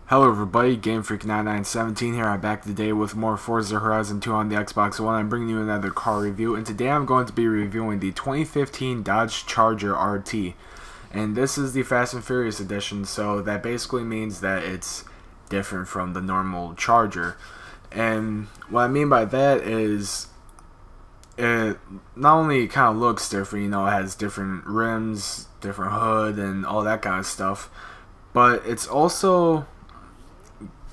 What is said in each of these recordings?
Hello everybody, GameFreak9917 here. I'm back today with more Forza Horizon 2 on the Xbox One. I'm bringing you another car review, and today I'm going to be reviewing the 2015 Dodge Charger RT. And this is the Fast and Furious edition, so that basically means that it's different from the normal Charger. And what I mean by that is it not only kind of looks different, you know, it has different rims, different hood, and all that kind of stuff, but it's also,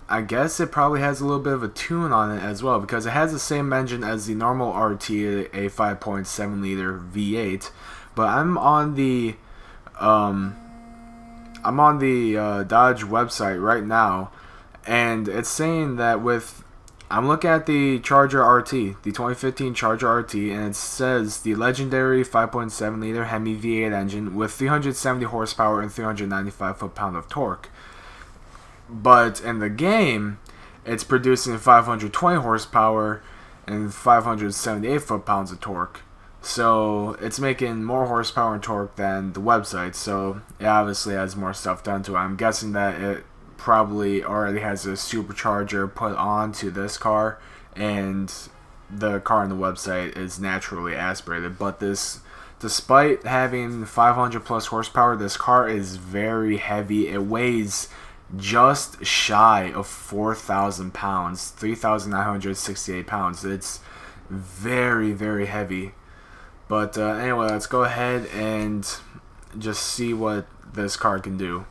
I guess it probably has a little bit of a tune on it as well, because it has the same engine as the normal RT, a 5.7 liter V8. But I'm on the Dodge website right now, and it's saying that I'm looking at the Charger RT, the 2015 Charger RT, and it says the legendary 5.7 liter Hemi V8 engine with 370 horsepower and 395 foot-pound of torque. But in the game, it's producing 520 horsepower and 578 foot-pounds of torque. So it's making more horsepower and torque than the website. So it obviously has more stuff done to it. I'm guessing that it probably already has a supercharger put onto this car, and the car on the website is naturally aspirated. But this, despite having 500 plus horsepower, this car is very heavy. It weighs just shy of 4,000 pounds, 3,968 pounds. It's very, very heavy. But anyway, let's go ahead and just see what this car can do.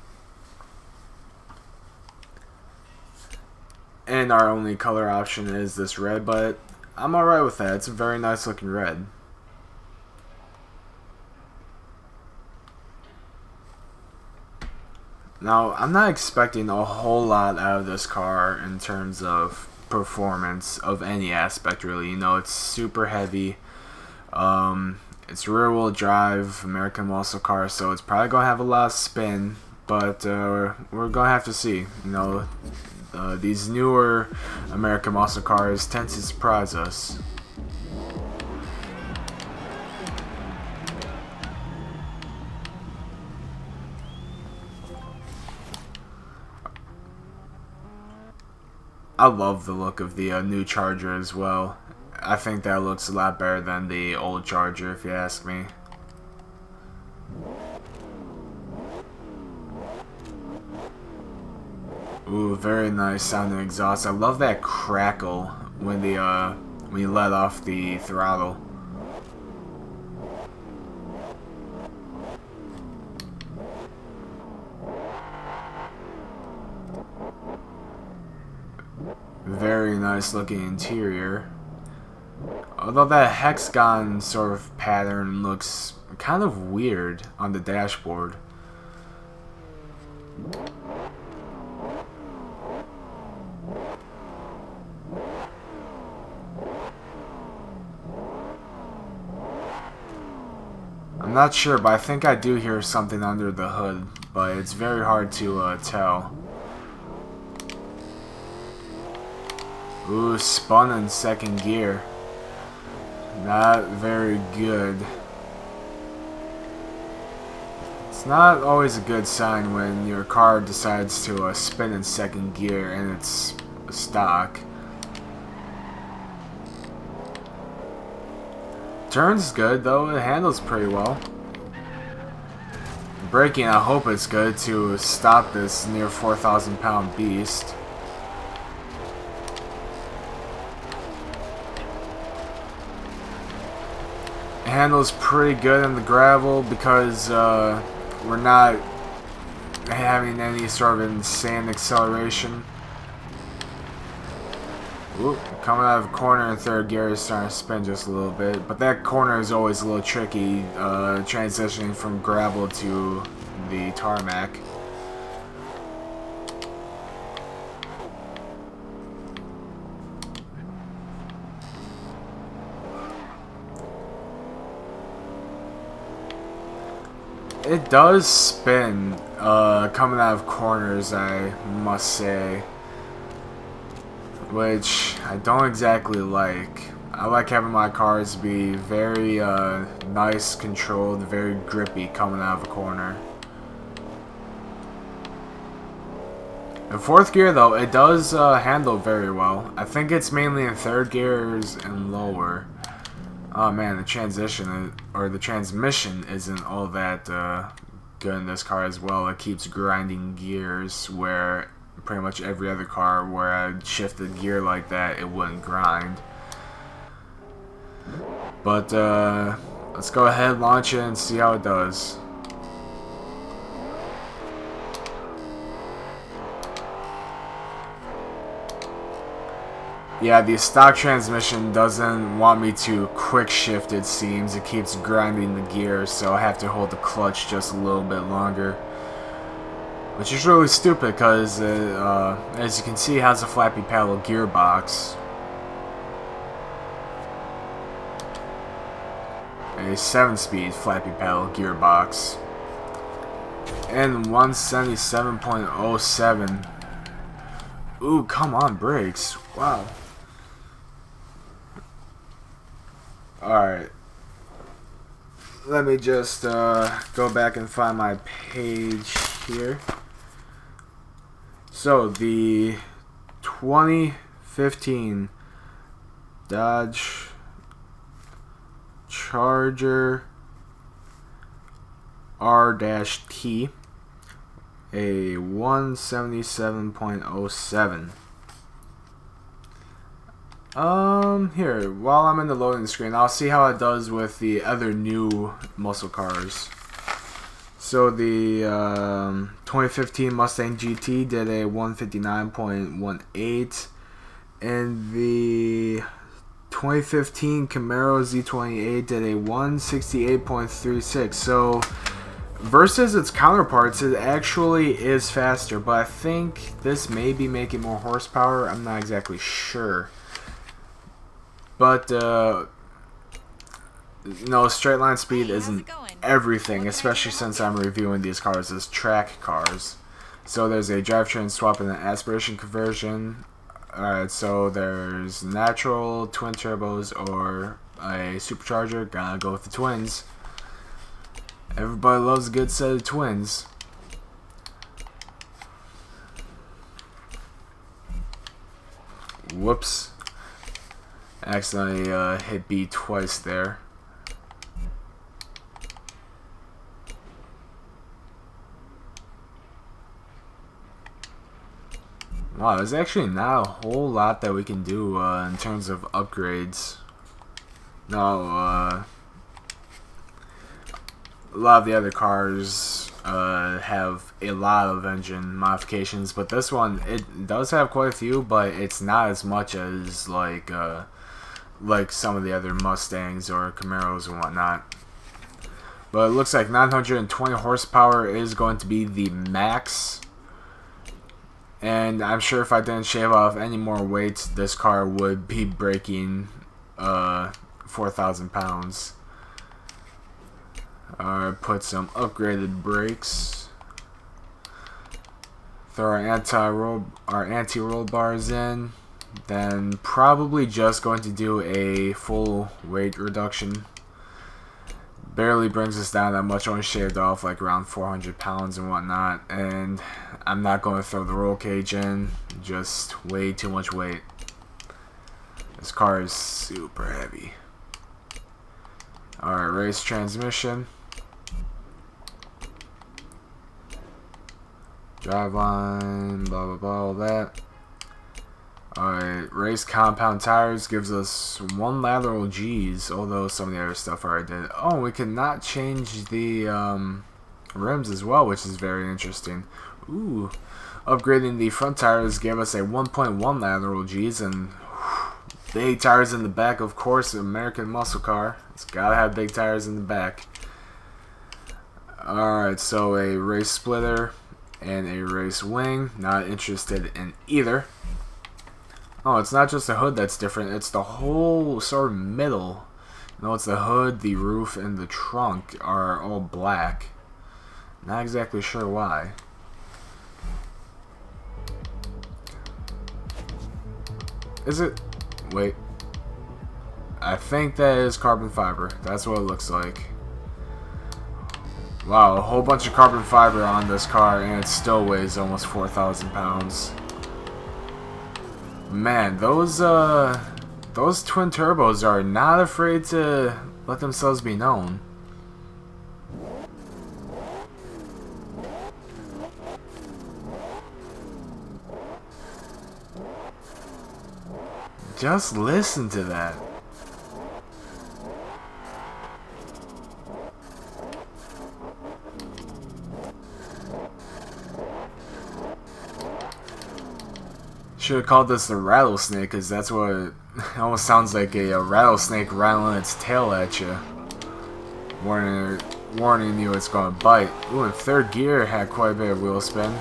And our only color option is this red, but I'm alright with that. It's a very nice looking red. Now, I'm not expecting a whole lot out of this car in terms of performance of any aspect, really. You know, it's super heavy. It's rear-wheel drive, American muscle car, so it's probably going to have a lot of spin, but we're going to have to see. You know, these newer American muscle cars tend to surprise us. I love the look of the new Charger as well. I think that looks a lot better than the old Charger, if you ask me. Ooh, very nice sounding exhaust. I love that crackle when you let off the throttle. Very nice looking interior. Although that hexagon sort of pattern looks kind of weird on the dashboard. I'm not sure, but I think I do hear something under the hood, but it's very hard to tell. Ooh, spun in second gear. Not very good. It's not always a good sign when your car decides to spin in second gear and it's stock. Turns good though, it handles pretty well. Braking, I hope it's good to stop this near 4,000 pound beast. Handles pretty good in the gravel because we're not having any sort of insane acceleration. Ooh, coming out of the corner in third gear is starting to spin just a little bit, but that corner is always a little tricky, transitioning from gravel to the tarmac. It does spin coming out of corners, I must say, which I don't exactly like. I like having my cars be very nice, controlled, very grippy coming out of a corner. In fourth gear, though, it does handle very well. I think it's mainly in third gears and lower. Oh man, the transition or the transmission isn't all that good in this car as well. It keeps grinding gears where pretty much every other car where I shifted gear like that, it wouldn't grind. But let's go ahead, launch it, and see how it does. Yeah, the stock transmission doesn't want me to quick shift, it seems. It keeps grinding the gears, so I have to hold the clutch just a little bit longer. Which is really stupid because, as you can see, it has a flappy paddle gearbox. A 7-speed flappy paddle gearbox. And 177.07. Ooh, come on, brakes. Wow. Alright. Let me just go back and find my page here. So, the 2015 Dodge Charger R-T, a 177.07. Here, while I'm in the loading screen, I'll see how it does with the other new muscle cars. So the 2015 Mustang GT did a 159.18, and the 2015 Camaro Z28 did a 168.36. So versus its counterparts, it actually is faster, but I think this may be making more horsepower. I'm not exactly sure. But, no, straight line speed isn't everything, especially since I'm reviewing these cars as track cars. So there's a drivetrain swap and an aspiration conversion. Alright, so there's natural, twin turbos, or a supercharger. Gotta go with the twins. Everybody loves a good set of twins. Whoops. Accidentally hit B twice there. Wow, there's actually not a whole lot that we can do in terms of upgrades. No, a lot of the other cars have a lot of engine modifications, but this one, it does have quite a few, but it's not as much as like some of the other Mustangs or Camaros and whatnot. But it looks like 920 horsepower is going to be the max. And I'm sure if I didn't shave off any more weight, this car would be breaking 4,000 pounds. Put some upgraded brakes. Throw our anti-roll bars in. Then probably just going to do a full weight reduction. Barely brings us down that much, only shaved off like around 400 pounds and whatnot. And I'm not going to throw the roll cage in, just way too much weight. This car is super heavy. Alright, race transmission. Driveline, blah blah blah, all that. Alright, race compound tires gives us 1 lateral G's, although some of the other stuff already did. Oh, we cannot change the rims as well, which is very interesting. Ooh, upgrading the front tires gave us a 1.1 lateral G's, and big tires in the back, of course. American muscle car, it's gotta have big tires in the back. Alright, so a race splitter and a race wing, not interested in either. Oh, it's not just the hood that's different, it's the whole sort of middle. No, it's the hood, the roof, and the trunk are all black. Not exactly sure why. Is it? Wait. I think that is carbon fiber. That's what it looks like. Wow, a whole bunch of carbon fiber on this car, and it still weighs almost 4,000 pounds. Man, those twin turbos are not afraid to let themselves be known. Just listen to that. Should have called this the rattlesnake, because that's what it almost sounds like, a rattlesnake rattling its tail at you. Warning you it's going to bite. Ooh, and third gear had quite a bit of wheel spin.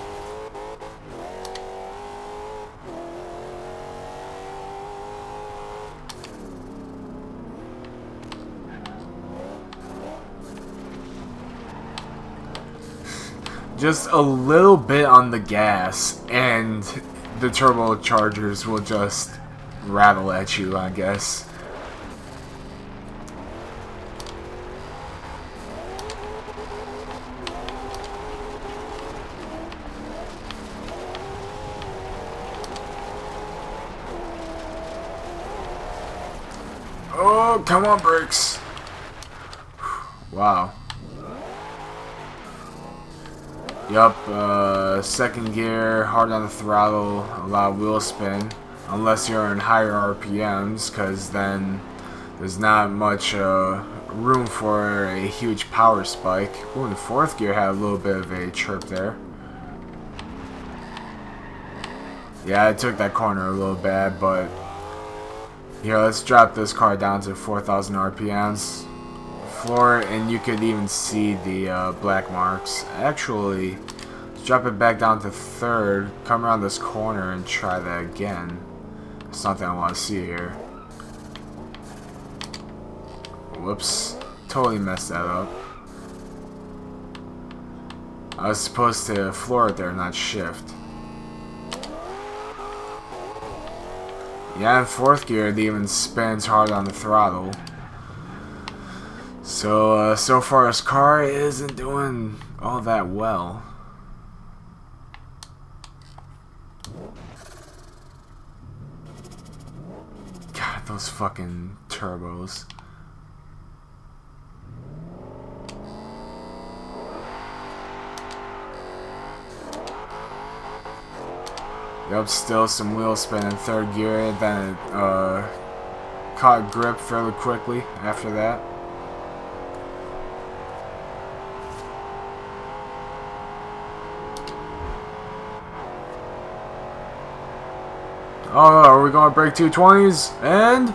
Just a little bit on the gas, and the turbochargers will just rattle at you, I guess. Oh, come on, brakes. Wow. Yup, second gear, hard on the throttle, a lot of wheel spin. Unless you're in higher RPMs, because then there's not much room for a huge power spike. Ooh, and the fourth gear had a little bit of a chirp there. Yeah, I took that corner a little bad, but here, let's drop this car down to 4,000 RPMs. Floor, and you could even see the black marks. Actually, let's drop it back down to third, come around this corner and try that again. Something I want to see here. Whoops, totally messed that up. I was supposed to floor it there, not shift. Yeah, in fourth gear it even spins hard on the throttle. So, so far this car isn't doing all that well. God, those fucking turbos. Yup, still some wheel spin in third gear, then it caught grip fairly quickly after that. Oh, are we going to break 220s? And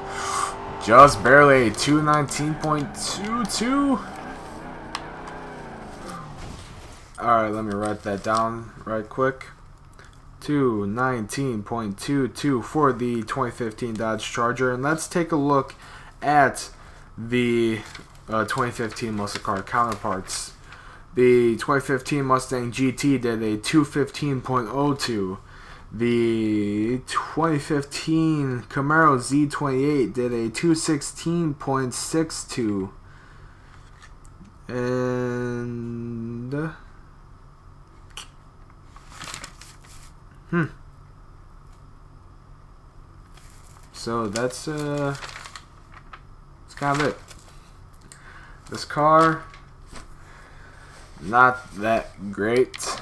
just barely 219.22. Alright, let me write that down right quick. 219.22 for the 2015 Dodge Charger. And let's take a look at the 2015 muscle car counterparts. The 2015 Mustang GT did a 215.02. The 2015 Camaro Z28 did a 216.62. And so that's kind of it. This car, not that great.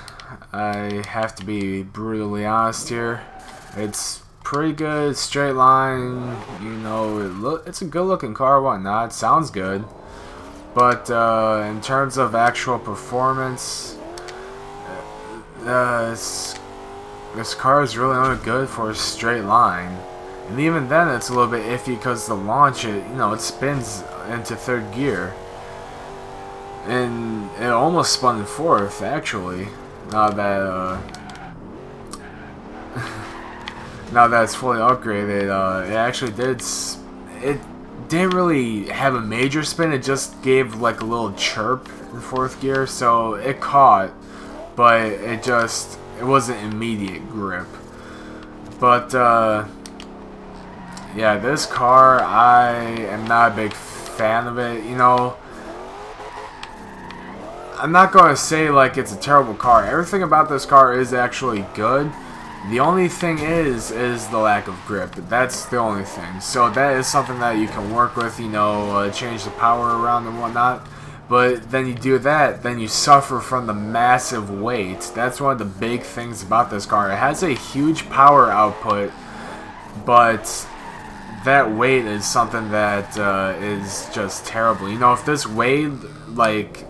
I have to be brutally honest here. It's pretty good, straight line. You know, it's a good looking car, whatnot. It sounds good, but in terms of actual performance, this car is really only good for a straight line, and even then, it's a little bit iffy because the launch, it spins into third gear, and it almost spun in fourth actually. Now that it's fully upgraded, it actually did. It didn't really have a major spin. It just gave like a little chirp in fourth gear, so it caught, but it wasn't immediate grip. But yeah, this car, I am not a big fan of it. You know, I'm not going to say like it's a terrible car. Everything about this car is actually good. The only thing is the lack of grip. That's the only thing. So that is something that you can work with, you know, change the power around and whatnot. But then you do that, then you suffer from the massive weight. That's one of the big things about this car. It has a huge power output, but that weight is something that is just terrible. You know, if this weighed like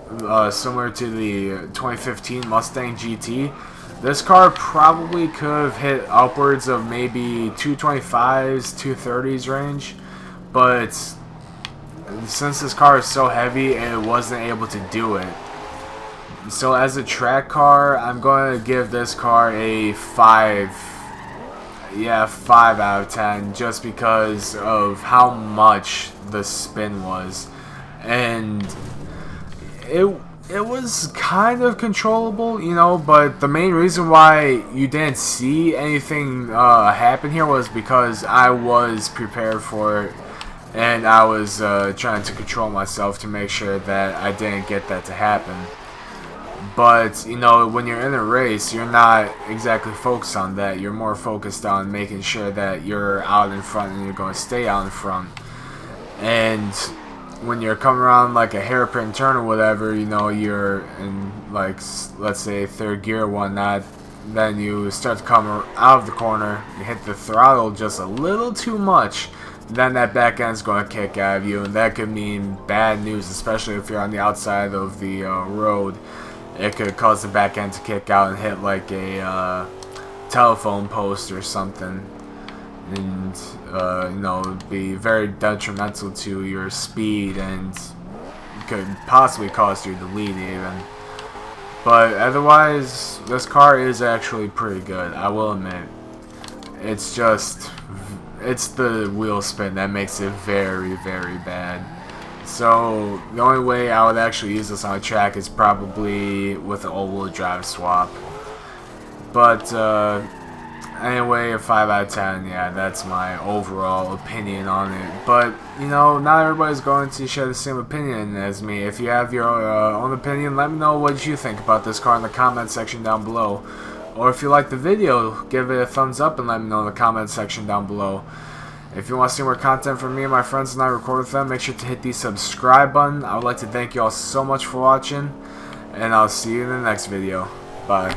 similar to the 2015 Mustang GT, this car probably could have hit upwards of maybe 225s, 230s range, but since this car is so heavy, it wasn't able to do it. So as a track car, I'm going to give this car a 5. Yeah, 5 out of 10, just because of how much the spin was. And it was kind of controllable, you know, but the main reason why you didn't see anything happen here was because I was prepared for it, and I was trying to control myself to make sure that I didn't get that to happen. But, you know, when you're in a race, you're not exactly focused on that. You're more focused on making sure that you're out in front and you're going to stay out in front. And when you're coming around like a hairpin turn or whatever, you know, you're in, like, let's say third gear or whatnot, then you start to come out of the corner, you hit the throttle just a little too much, then that back end's going to kick out of you, and that could mean bad news, especially if you're on the outside of the road. It could cause the back end to kick out and hit like a telephone post or something, and you know, be very detrimental to your speed and could possibly cost you the lead even. But otherwise, this car is actually pretty good, I will admit. It's just, it's the wheel spin that makes it very, very bad. So the only way I would actually use this on a track is probably with an all-wheel drive swap. But anyway, a 5 out of 10, yeah, that's my overall opinion on it. But, you know, not everybody's going to share the same opinion as me. If you have your own opinion, let me know what you think about this car in the comment section down below. Or if you like the video, give it a thumbs up and let me know in the comment section down below. If you want to see more content from me and my friends and I record with them, make sure to hit the subscribe button. I would like to thank you all so much for watching, and I'll see you in the next video. Bye.